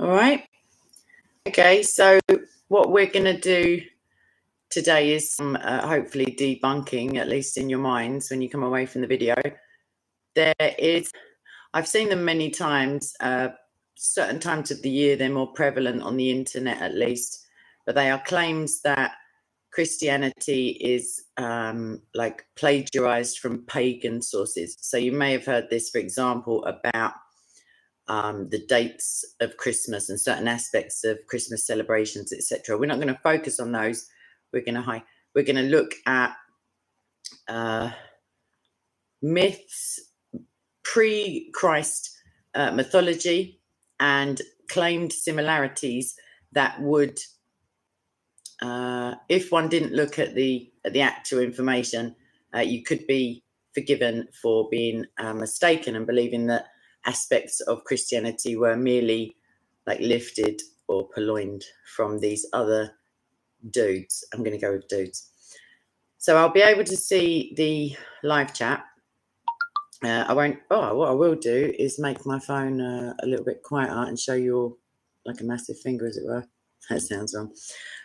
All right. Okay, so what we're going to do today is some hopefully debunking, at least in your minds when you come away from the video. I've seen them many times. Certain times of the year they're more prevalent on the internet, at least, but they are claims that Christianity is like plagiarized from pagan sources. So you may have heard this, for example, about the dates of Christmas and certain aspects of Christmas celebrations, etc. We're not going to focus on those. We're going to look at myths, pre-Christ mythology, and claimed similarities that would, if one didn't look at the actual information, you could be forgiven for being mistaken and believing that aspects of Christianity were merely like lifted or purloined from these other dudes. I'm going to go with dudes. So I'll be able to see the live chat. I won't. Oh, what I will do is make my phone a little bit quieter and show you all like a massive finger, as it were. That sounds wrong.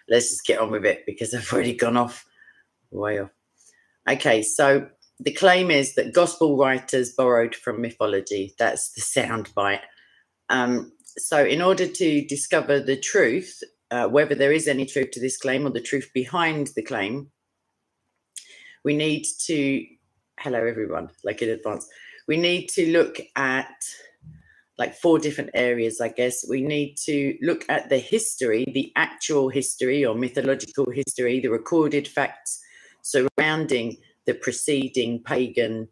Let's just get on with it because I've already gone off, way off. Okay, so the claim is that gospel writers borrowed from mythology. That's the sound bite. So in order to discover the truth, whether there is any truth to this claim or the truth behind the claim, we need to, hello everyone, like in advance, we need to look at like 4 different areas, I guess. We need to look at the history, the actual history or mythological history, the recorded facts surrounding the preceding pagan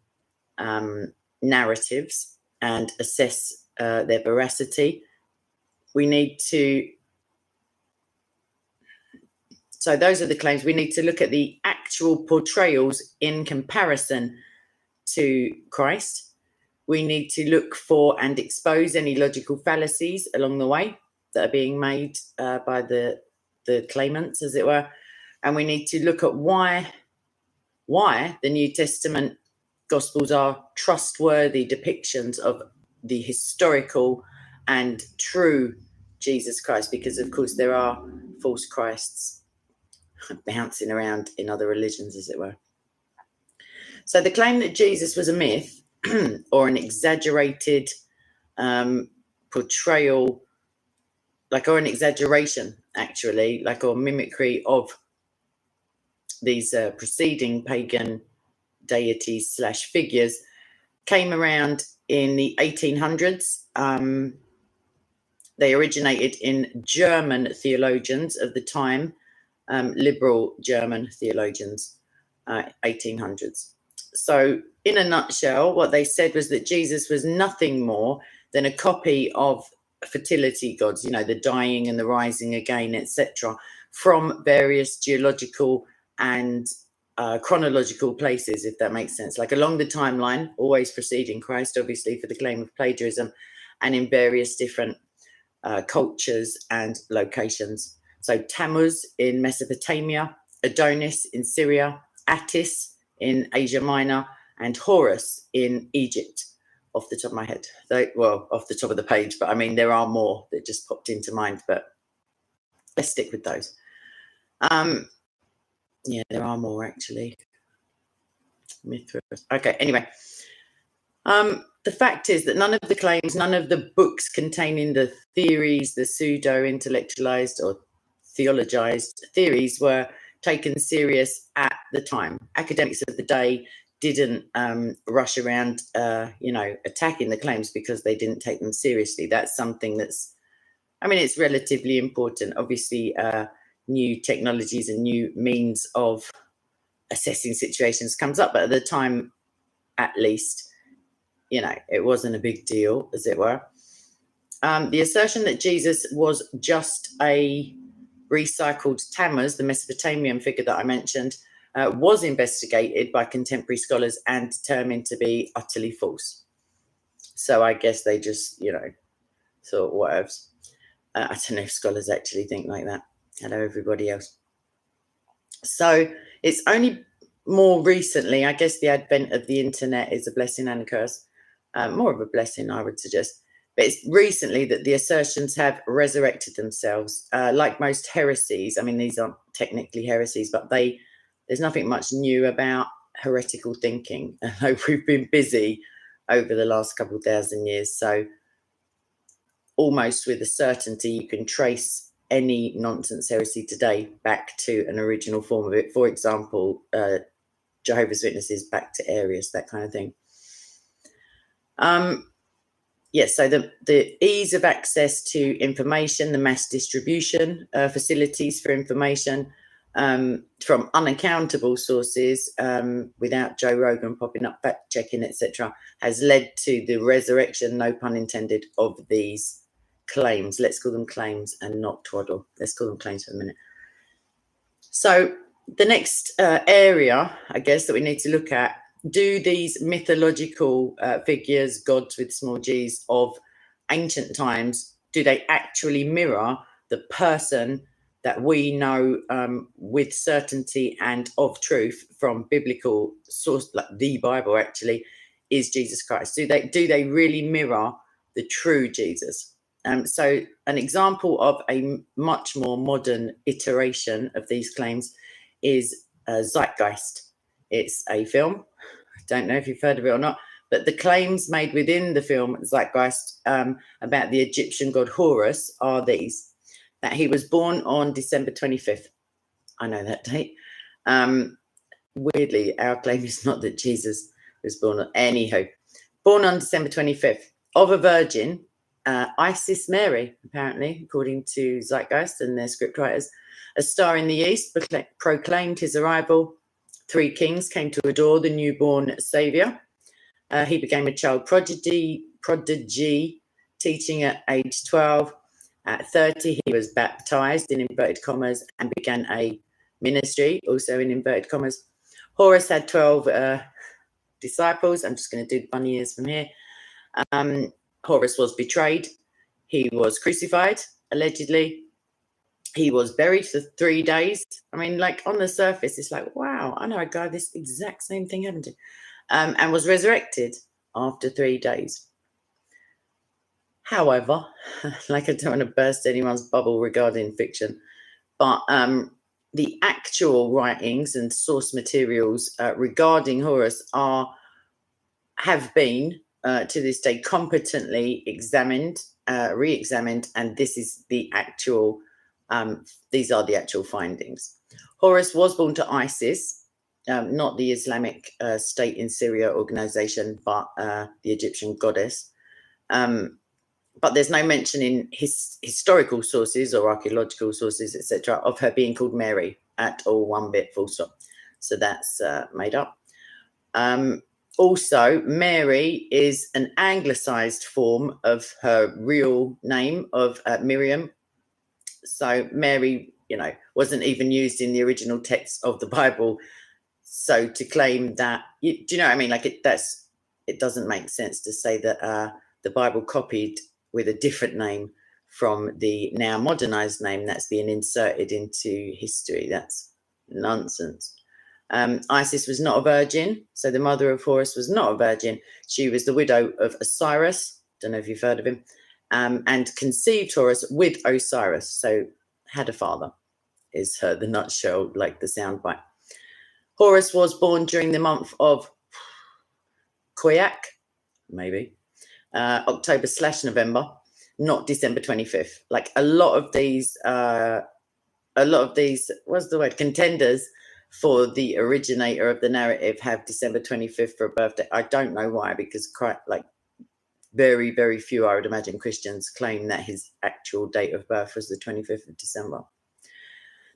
narratives and assess their veracity. We need to, so those are the claims. We need to look at the actual portrayals in comparison to Christ. We need to look for and expose any logical fallacies along the way that are being made by the claimants, as it were. And we need to look at why the New Testament Gospels are trustworthy depictions of the historical and true Jesus Christ, because of course there are false Christs bouncing around in other religions, as it were. So the claim that Jesus was a myth or an exaggerated portrayal, like, or an exaggeration actually, like, or mimicry of these preceding pagan deities slash figures, came around in the 1800s. They originated in German theologians of the time, liberal German theologians, 1800s. So in a nutshell, what they said was that Jesus was nothing more than a copy of fertility gods, you know, the dying and the rising again, etc., from various geological and chronological places, if that makes sense, like along the timeline, always preceding Christ, obviously, for the claim of plagiarism, and in various different cultures and locations. So Tammuz in Mesopotamia, Adonis in Syria, Attis in Asia Minor, and Horus in Egypt, off the top of my head. Well, off the top of the page, but I mean, there are more that just popped into mind, but let's stick with those. Yeah, there are more actually. Okay, anyway. The fact is that none of the claims, none of the books containing the theories, the pseudo-intellectualized or theologized theories were taken serious at the time. Academics of the day didn't rush around, attacking the claims because they didn't take them seriously. That's something that's, I mean, it's relatively important. Obviously, new technologies and new means of assessing situations comes up, but at the time, at least, you know, it wasn't a big deal, as it were. The assertion that Jesus was just a recycled Tammuz, the Mesopotamian figure that I mentioned, was investigated by contemporary scholars and determined to be utterly false. So I guess they just, you know, thought, whatever. I don't know if scholars actually think like that. Hello, everybody else. So it's only more recently, I guess the advent of the internet is a blessing and a curse. More of a blessing, I would suggest, But it's recently that the assertions have resurrected themselves. Like most heresies, I mean, these aren't technically heresies, but there's nothing much new about heretical thinking. We've been busy over the last couple of thousand years. So almost with a certainty, you can trace any nonsense heresy today back to an original form of it. For example, Jehovah's Witnesses back to Arius, that kind of thing. Yes, so the ease of access to information, the mass distribution facilities for information from unaccountable sources without Joe Rogan popping up, fact checking, etc., has led to the resurrection, no pun intended, of these claims. Let's call them claims and not twaddle. Let's call them claims for a minute. So the next area, I guess, that we need to look at, do these mythological figures, gods with small g's, of ancient times, do they actually mirror the person that we know with certainty and of truth from biblical source, like the Bible actually, is Jesus Christ? Do they really mirror the true Jesus? So an example of a much more modern iteration of these claims is Zeitgeist. It's a film. I don't know if you've heard of it or not, but the claims made within the film Zeitgeist about the Egyptian god Horus are these: that he was born on December 25th. I know that date. Weirdly, our claim is not that Jesus was born on, anywho, born on December 25th, of a virgin, Isis Mary, apparently, according to Zeitgeist and their scriptwriters. A star in the east proclaimed his arrival. 3 kings came to adore the newborn saviour. He became a child prodigy, teaching at age 12. At 30, he was baptized, in inverted commas, and began a ministry, also in inverted commas. Horus had 12 disciples. I'm just going to do bunny ears from here. Horus was betrayed. He was crucified, allegedly. He was buried for 3 days. I mean, like, on the surface, it's like, wow, I know a guy this exact same thing happened to. And was resurrected after 3 days. However, like, I don't want to burst anyone's bubble regarding fiction, but the actual writings and source materials regarding Horus have been to this day competently examined, re-examined, and this is the actual. These are the actual findings. Horus was born to Isis, not the Islamic State in Syria organization, but the Egyptian goddess. But there's no mention in historical sources or archaeological sources, etc., of her being called Mary at all, one bit, full stop. So that's made up. Also, Mary is an anglicized form of her real name of Miriam. So Mary, wasn't even used in the original text of the Bible. So to claim that, do you know what I mean? Like, it doesn't make sense to say that the Bible copied with a different name from the now modernized name that's being inserted into history. That's nonsense. Isis was not a virgin. So the mother of Horus was not a virgin. She was the widow of Osiris. Don't know if you've heard of him. And conceived Horus with Osiris. So had a father, is the nutshell, like the soundbite. Horus was born during the month of Khoiak, maybe, October/November, not December 25th. Like a lot of these, what's the word, contenders for the originator of the narrative have December 25th for a birthday. I don't know why, because very, very few, I would imagine, Christians claim that his actual date of birth was the 25th of December.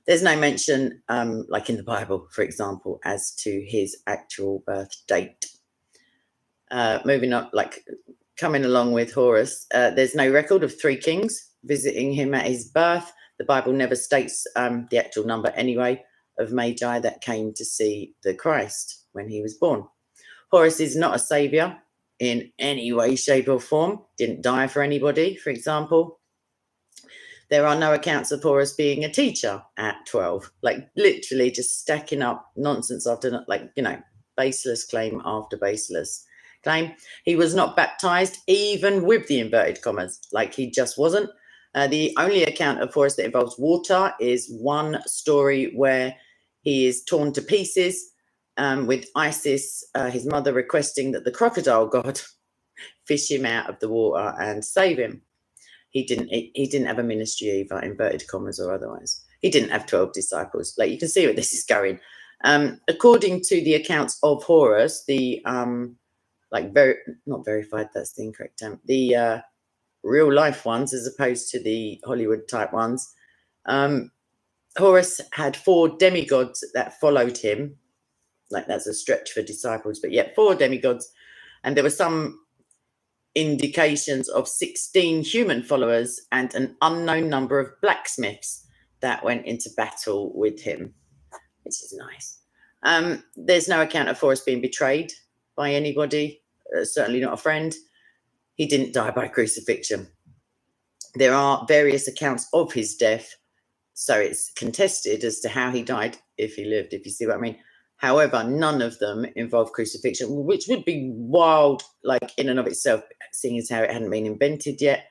There's no mention, like in the Bible, for example, as to his actual birth date. Moving up, like coming along with Horus, there's no record of 3 kings visiting him at his birth. The Bible never states the actual number anyway of magi that came to see the Christ when he was born. Horus is not a savior in any way, shape or form. Didn't die for anybody, for example. There are no accounts of Horus being a teacher at 12, like literally just stacking up nonsense after, baseless claim after baseless claim. He was not baptized, even with the inverted commas, like he just wasn't. The only account of Horus that involves water is one story where he is torn to pieces with Isis, his mother, requesting that the crocodile god fish him out of the water and save him. He didn't have a ministry either, inverted commas or otherwise. He didn't have 12 disciples. Like, you can see where this is going. According to the accounts of Horus, the not verified, that's the incorrect term, the real life ones as opposed to the Hollywood type ones, Horus had 4 demigods that followed him. Like, that's a stretch for disciples, but yet 4 demigods. And there were some indications of 16 human followers and an unknown number of blacksmiths that went into battle with him, which is nice. There's no account of Horus being betrayed by anybody, certainly not a friend. He didn't die by crucifixion. There are various accounts of his death, so it's contested as to how he died, if he lived, if you see what I mean. However, none of them involve crucifixion, which would be wild, like, in and of itself, seeing as how it hadn't been invented yet.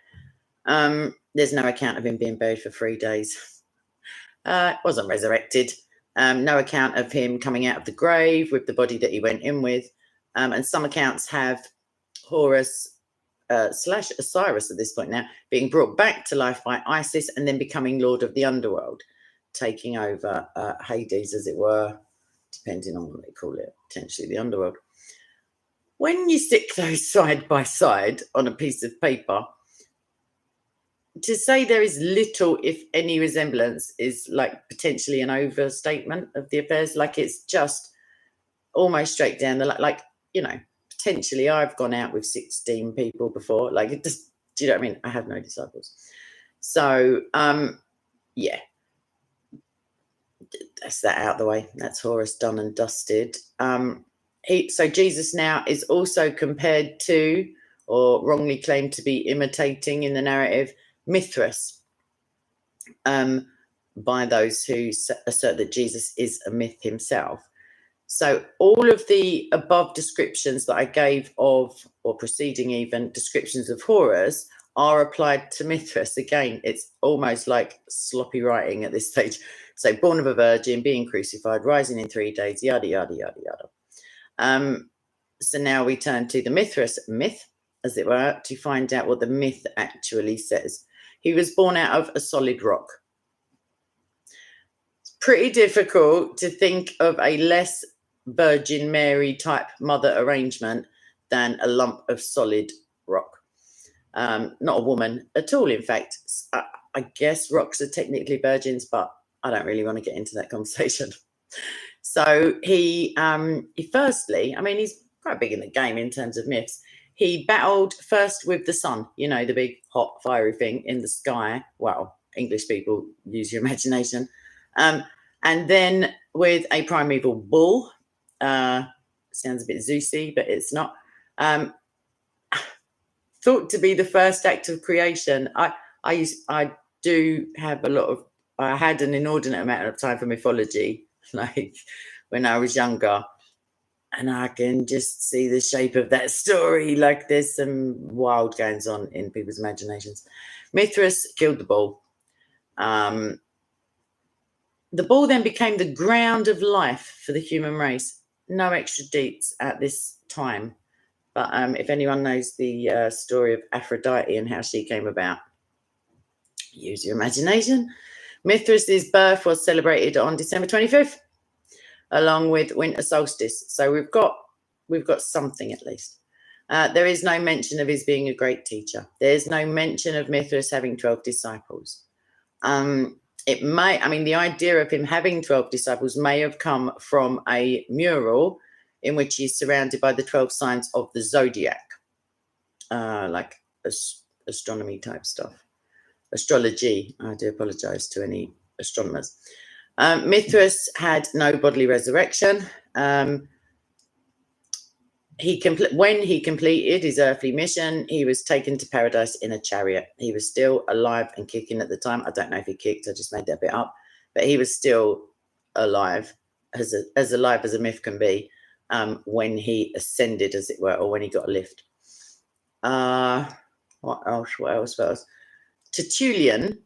There's no account of him being buried for 3 days. Wasn't resurrected. No account of him coming out of the grave with the body that he went in with. And some accounts have Horus / Osiris at this point now being brought back to life by Isis and then becoming Lord of the Underworld, taking over Hades, as it were, depending on what they call it, potentially the underworld. When you stick those side by side on a piece of paper, to say there is little, if any, resemblance is like potentially an overstatement of the affairs. Like, it's just almost straight down the like, you know, potentially I've gone out with 16 people before. Like, it just, do you know what I mean? I have no disciples. So, yeah. That's that out of the way. That's Horus done and dusted. So Jesus now is also compared to, or wrongly claimed to be imitating in the narrative, Mithras, by those who assert that Jesus is a myth himself. So all of the above descriptions that I gave of, or preceding even, descriptions of Horus are applied to Mithras. Again, it's almost like sloppy writing at this stage. So, born of a virgin, being crucified, rising in 3 days, yada, yada, yada, yada. So now we turn to the Mithras myth, as it were, to find out what the myth actually says. He was born out of a solid rock. It's pretty difficult to think of a less Virgin Mary type mother arrangement than a lump of solid rock. Not a woman at all, in fact. I guess rocks are technically virgins, but I don't really want to get into that conversation. So he firstly, I mean, he's quite big in the game in terms of myths. He battled first with the sun, you know, the big hot fiery thing in the sky. Well, English people, use your imagination. And then with a primeval bull. Sounds a bit Zeusy, but it's not. Thought to be the first act of creation. I do have I had an inordinate amount of time for mythology, like when I was younger, and I can just see the shape of that story. Like, there's some wild goings on in people's imaginations. Mithras killed the bull. The bull then became the ground of life for the human race. No extra deets at this time. But if anyone knows the story of Aphrodite and how she came about, use your imagination. Mithras' birth was celebrated on December 25th, along with winter solstice. So we've got something at least. There is no mention of his being a great teacher. There's no mention of Mithras having 12 disciples. The idea of him having 12 disciples may have come from a mural in which he's surrounded by the 12 signs of the zodiac, like astronomy type stuff. Astrology. I do apologize to any astronomers. Mithras had no bodily resurrection. When he completed his earthly mission, he was taken to paradise in a chariot. He was still alive and kicking at the time. I don't know if he kicked, I just made that bit up, but he was still alive, as alive as a myth can be. when he ascended, as it were, or when he got a lift. What else? Tertullian,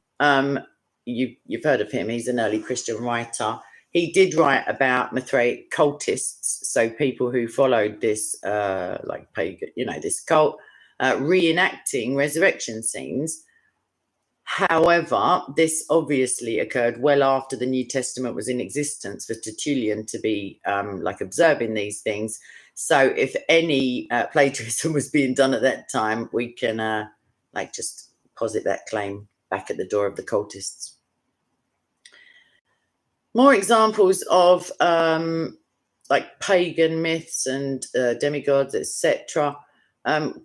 you've heard of him. He's an early Christian writer. He did write about Mithraic cultists, so people who followed this, like pagan, this cult, reenacting resurrection scenes. However, this obviously occurred well after the New Testament was in existence for Tertullian to be observing these things. So if any plagiarism was being done at that time, we can just posit that claim back at the door of the cultists. More examples of pagan myths and demigods, etc.,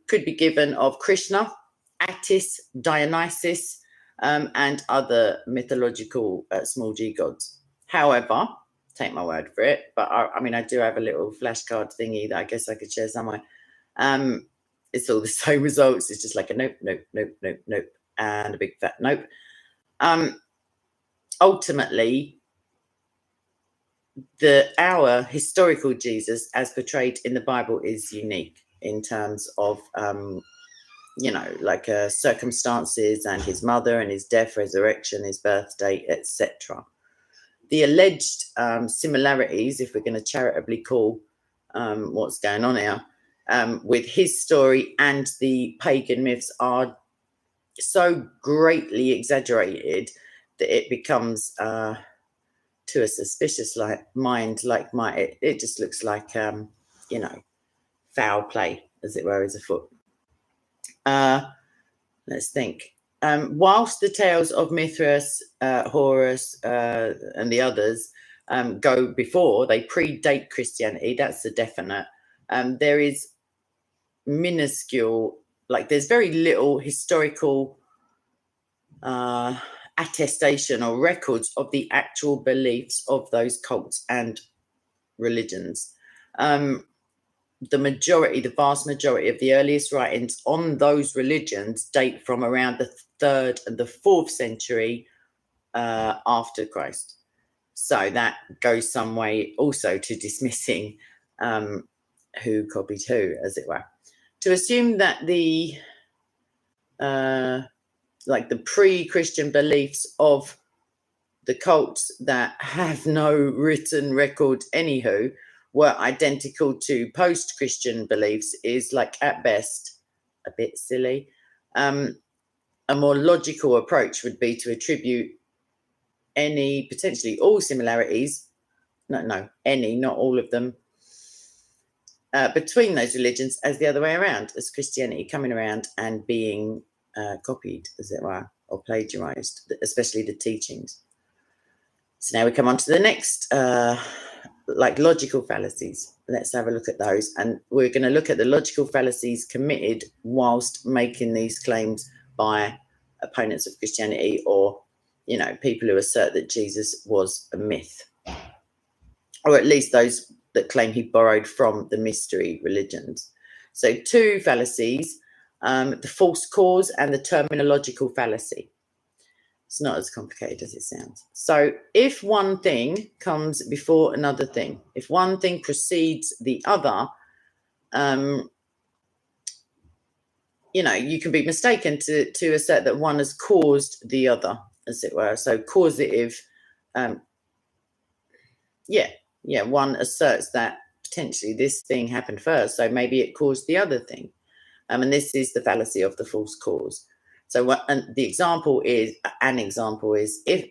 could be given of Krishna, Attis, Dionysus, and other mythological small g gods. However, take my word for it, but I do have a little flashcard thingy that I guess I could share somewhere. It's all the same results. It's just like a nope, and a big fat nope. Ultimately, our historical Jesus, as portrayed in the Bible, is unique in terms of circumstances and his mother and his death, resurrection, his birthday, etc. The alleged similarities, if we're going to charitably call what's going on here, with his story and the pagan myths are so greatly exaggerated that it becomes, to a suspicious mind like mine, it just looks like, foul play, as it were, is afoot. Let's think. Whilst the tales of Mithras, Horus, and the others go before, they predate Christianity, that's a definite. There is minuscule, there's very little historical attestation or records of the actual beliefs of those cults and religions. The vast majority of the earliest writings on those religions date from around the 3rd and the 4th century after Christ. So that goes some way also to dismissing who copied who, as it were. To assume that the pre-Christian beliefs of the cults that have no written record anywho were identical to post-Christian beliefs is at best a bit silly. A more logical approach would be to attribute any, potentially all similarities, any, not all of them, between those religions as the other way around, as Christianity coming around and being copied, as it were, or plagiarized, especially the teachings. So now we come on to the next, logical fallacies. Let's have a look at those. And we're going to look at the logical fallacies committed whilst making these claims by opponents of Christianity or, people who assert that Jesus was a myth. Or at least those that claim he borrowed from the mystery religions. So 2 fallacies, the false cause and the terminological fallacy. It's not as complicated as it sounds. So if one thing comes before another thing, if one thing precedes the other, you can be mistaken to assert that one has caused the other, as it were. So causative, one asserts that potentially this thing happened first, so maybe it caused the other thing. And this is the fallacy of the false cause. So an example is if,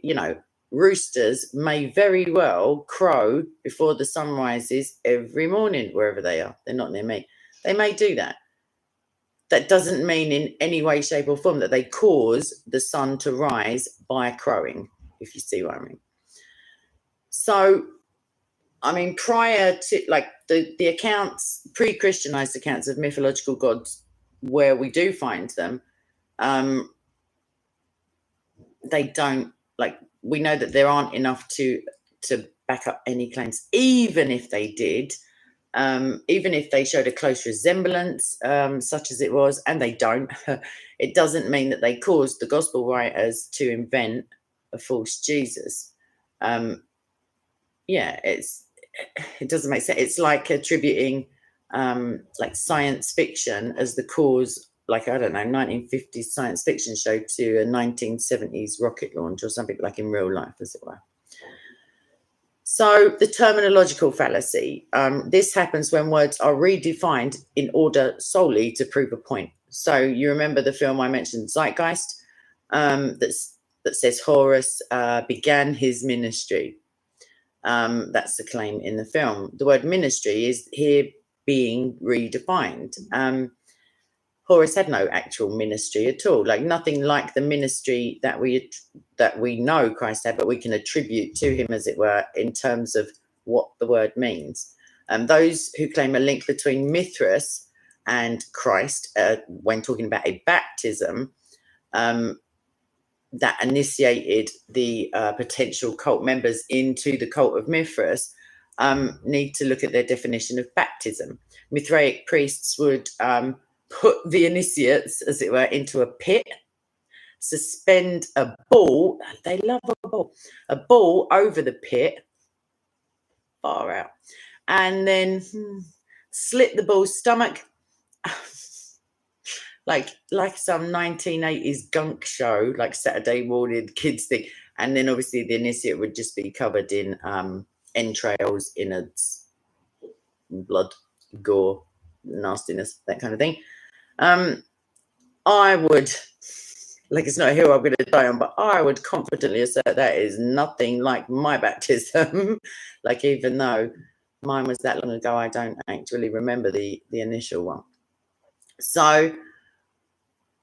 roosters may very well crow before the sun rises every morning, wherever they are. They're not near me. They may do that. That doesn't mean in any way, shape or form that they cause the sun to rise by crowing, if you see what I mean. So, prior to the accounts, pre-Christianized accounts of mythological gods, where we do find them, they don't, we know that there aren't enough to back up any claims, even if they did, even if they showed a close resemblance, such as it was, and they don't, it doesn't mean that they caused the gospel writers to invent a false Jesus. it doesn't make sense. It's like attributing like science fiction as the cause, like, I don't know, 1950s science fiction show to a 1970s rocket launch or something, like in real life, as it were. So the terminological fallacy, this happens when words are redefined in order solely to prove a point. So you remember the film I mentioned, Zeitgeist, that says Horus began his ministry. That's the claim in the film. The word ministry is here being redefined. Horus had no actual ministry at all, like nothing like the ministry that we know Christ had, but we can attribute to him, as it were, in terms of what the word means. Those who claim a link between Mithras and Christ, when talking about a baptism, that initiated the potential cult members into the cult of Mithras, need to look at their definition of baptism. Mithraic priests would put the initiates, as it were, into a pit, suspend a ball, they love a ball over the pit, far out, and then slit the bull's stomach, like some 1980s gunk show, like Saturday morning kids thing. And then obviously the initiate would just be covered in entrails, innards, blood, gore, nastiness, that kind of thing. I would, like, it's not a hill I'm going to die on, but I would confidently assert that is nothing like my baptism. Like, even though mine was that long ago, I don't actually remember the initial one. So,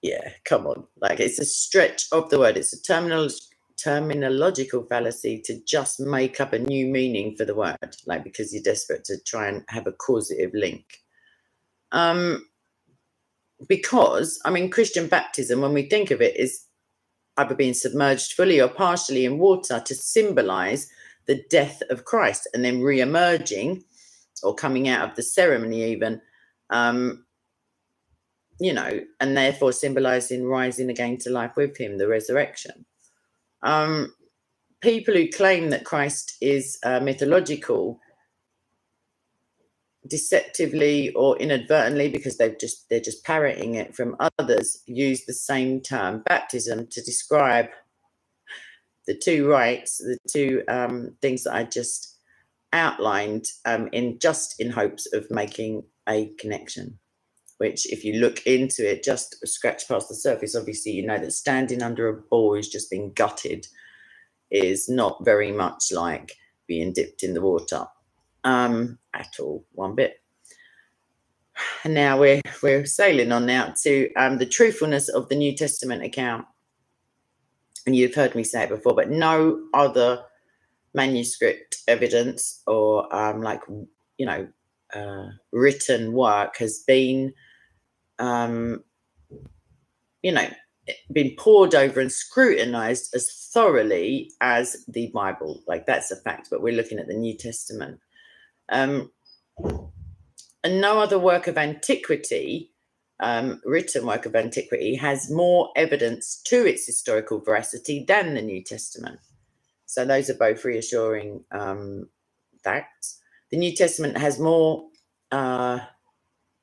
yeah, come on. Like, it's a stretch of the word. It's a terminological fallacy to just make up a new meaning for the word, like, because you're desperate to try and have a causative link. Because, I mean, Christian baptism, when we think of it, is either being submerged fully or partially in water to symbolize the death of Christ, and then re-emerging or coming out of the ceremony even, you know, and therefore symbolizing rising again to life with him, the resurrection. People who claim that Christ is mythological, deceptively or inadvertently, because they're just parroting it from others, use the same term, baptism, to describe the two rites, the two things that I just outlined, in hopes of making a connection, which, if you look into it, just scratch past the surface, obviously you know that standing under a ball who's just been gutted is not very much like being dipped in the water, at all, one bit. And now we're sailing on now to the truthfulness of the New Testament account. And you've heard me say it before, but no other manuscript evidence or written work has been been pored over and scrutinized as thoroughly as the Bible. Like, that's a fact, but we're looking at the New Testament. And no other work of antiquity, written work of antiquity, has more evidence to its historical veracity than the New Testament. So those are both reassuring facts. The New Testament has more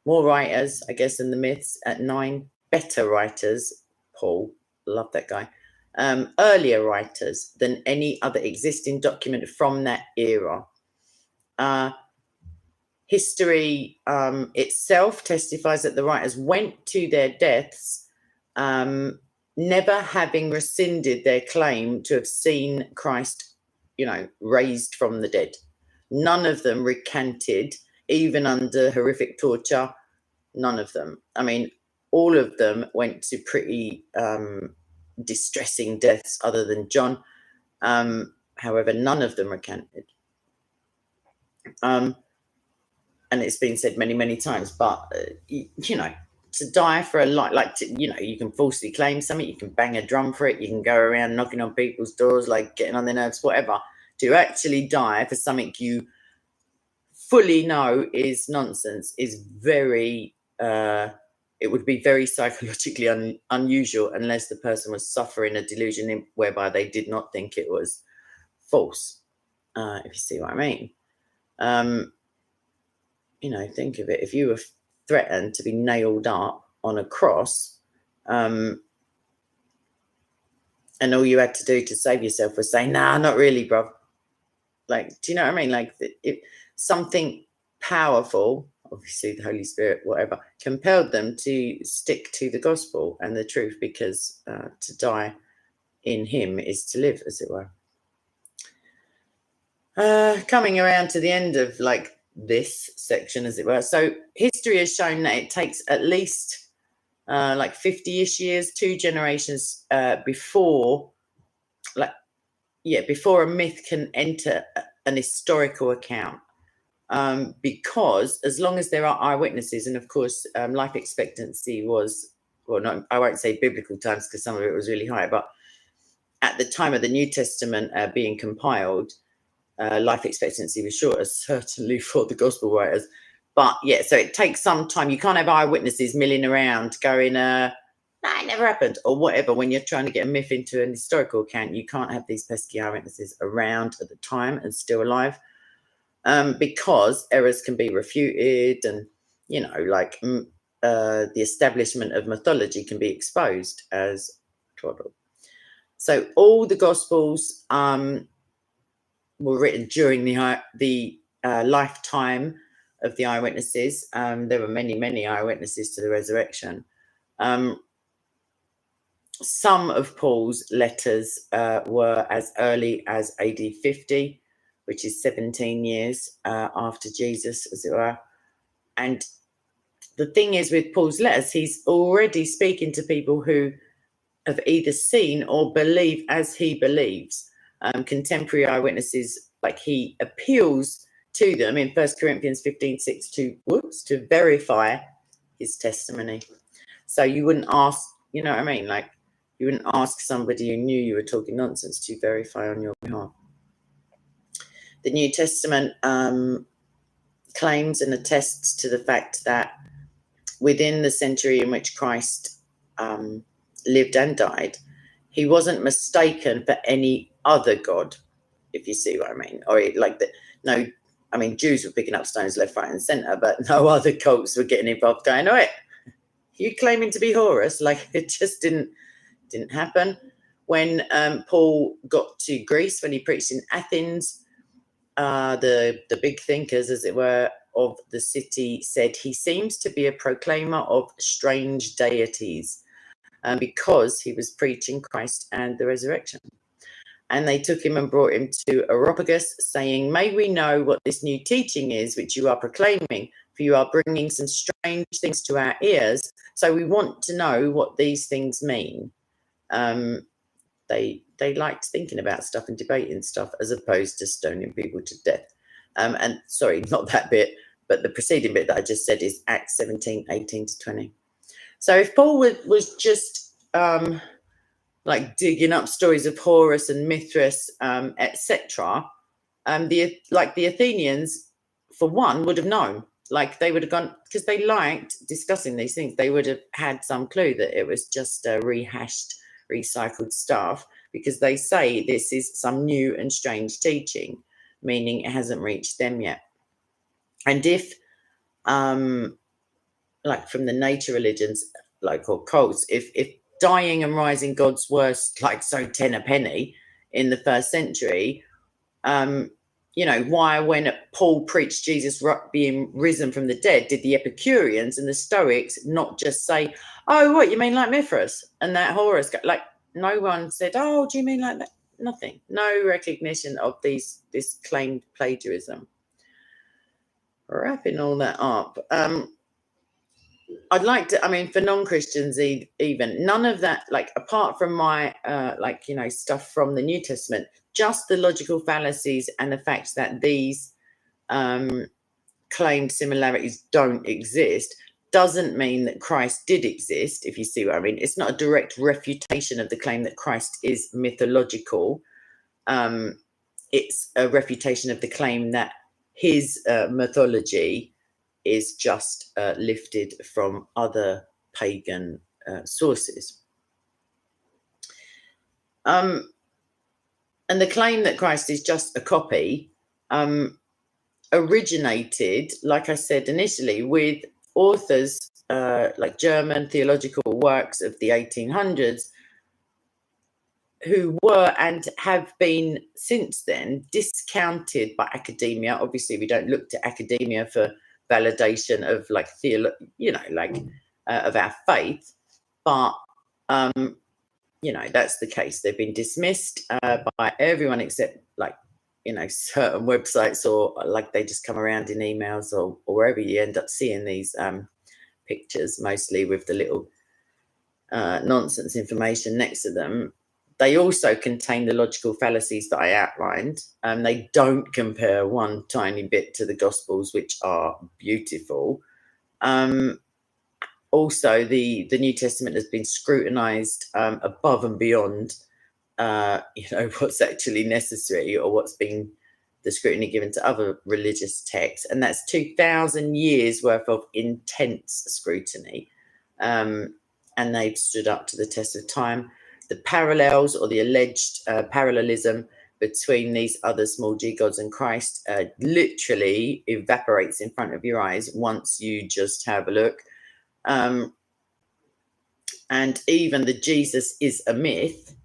writers, I guess, than the myths, at 9 better writers. Paul, love that guy. Earlier writers than any other existing document from that era. History itself testifies that the writers went to their deaths never having rescinded their claim to have seen Christ, raised from the dead. None of them recanted, even under horrific torture. None of them. I mean, all of them went to pretty distressing deaths, other than John. However, none of them recanted. And it's been said many, many times, but, to die for a life, you can falsely claim something, you can bang a drum for it, you can go around knocking on people's doors, like getting on their nerves, whatever. To actually die for something you fully know is nonsense is very, it would be very psychologically unusual, unless the person was suffering a delusion whereby they did not think it was false, if you see what I mean. Think of it. If you were threatened to be nailed up on a cross, and all you had to do to save yourself was say, nah, not really, bro. Like, do you know what I mean? Like, something powerful, obviously the Holy Spirit, whatever, compelled them to stick to the gospel and the truth, because to die in him is to live, as it were. Coming around to the end of like this section, as it were. So history has shown that it takes at least like 50-ish years, 2 generations before a myth can enter an historical account. Because as long as there are eyewitnesses, and of course life expectancy was, well, not, I won't say biblical times because some of it was really high, but at the time of the New Testament being compiled, life expectancy was shorter, certainly for the gospel writers. But yeah, so it takes some time. You can't have eyewitnesses milling around going, nah, it never happened, or whatever. When you're trying to get a myth into an historical account, you can't have these pesky eyewitnesses around at the time and still alive, because errors can be refuted, and the establishment of mythology can be exposed as twaddle. So all the Gospels were written during the lifetime of the eyewitnesses. There were many, many eyewitnesses to the resurrection. Some of Paul's letters were as early as AD 50, which is 17 years after Jesus, as it were. And the thing is, with Paul's letters, he's already speaking to people who have either seen or believe as he believes. Contemporary eyewitnesses, like, he appeals to them in 1 Corinthians 15:6 to verify his testimony. So you wouldn't ask, you know what I mean? Like, you wouldn't ask somebody who knew you were talking nonsense to verify on your behalf. The New Testament claims and attests to the fact that within the century in which Christ lived and died, he wasn't mistaken for any other god, if you see what I mean. Or Jews were picking up stones left, right, and centre, but no other cults were getting involved going, all right, you claiming to be Horus? Like, it just didn't happen. When Paul got to Greece, when he preached in Athens, the big thinkers, as it were, of the city said he seems to be a proclaimer of strange deities, because he was preaching Christ and the resurrection. And they took him and brought him to Areopagus, saying, may we know what this new teaching is which you are proclaiming, for you are bringing some strange things to our ears. So we want to know what these things mean. They liked thinking about stuff and debating stuff, as opposed to stoning people to death. And sorry, not that bit, but the preceding bit that I just said is Acts 17:18-20. So if Paul was just like digging up stories of Horus and Mithras, etc., the Athenians, for one, would have known. Like, they would have gone, because they liked discussing these things. They would have had some clue that it was just rehashed, recycled stuff, because they say this is some new and strange teaching, meaning it hasn't reached them yet. And if like from the nature religions, like, or cults, if dying and rising gods were like so 10 a penny in the first century, why, when Paul preached Jesus being risen from the dead, did the Epicureans and the Stoics not just say, oh, what, you mean like Mithras and that Horus? Like, no one said, oh, do you mean like that? Nothing. No recognition of this claimed plagiarism. Wrapping all that up, I'd like to, for non-Christians even, none of that, like, apart from my, stuff from the New Testament, just the logical fallacies and the fact that these claimed similarities don't exist, doesn't mean that Christ did exist, if you see what I mean. It's not a direct refutation of the claim that Christ is mythological. It's a refutation of the claim that his mythology is just lifted from other pagan sources. And the claim that Christ is just a copy originated, like I said initially, with authors like German theological works of the 1800s, who were and have been since then discounted by academia. Obviously, we don't look to academia for validation of like of our faith, but that's the case. They've been dismissed by everyone except certain websites, or like they just come around in emails or wherever you end up seeing these pictures, mostly with the little nonsense information next to them. They also contain the logical fallacies that I outlined. They don't compare one tiny bit to the Gospels, which are beautiful. Also, the New Testament has been scrutinized above and beyond, what's actually necessary or what's been the scrutiny given to other religious texts. And that's 2,000 years worth of intense scrutiny. And they've stood up to the test of time. The parallels or the alleged parallelism between these other small g gods and Christ literally evaporates in front of your eyes once you just have a look. And even the Jesus is a myth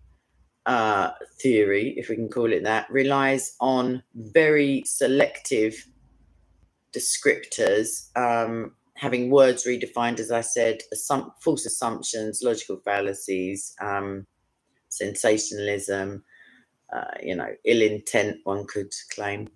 theory, if we can call it that, relies on very selective descriptors, having words redefined, as I said, false assumptions, logical fallacies, sensationalism, ill intent, one could claim.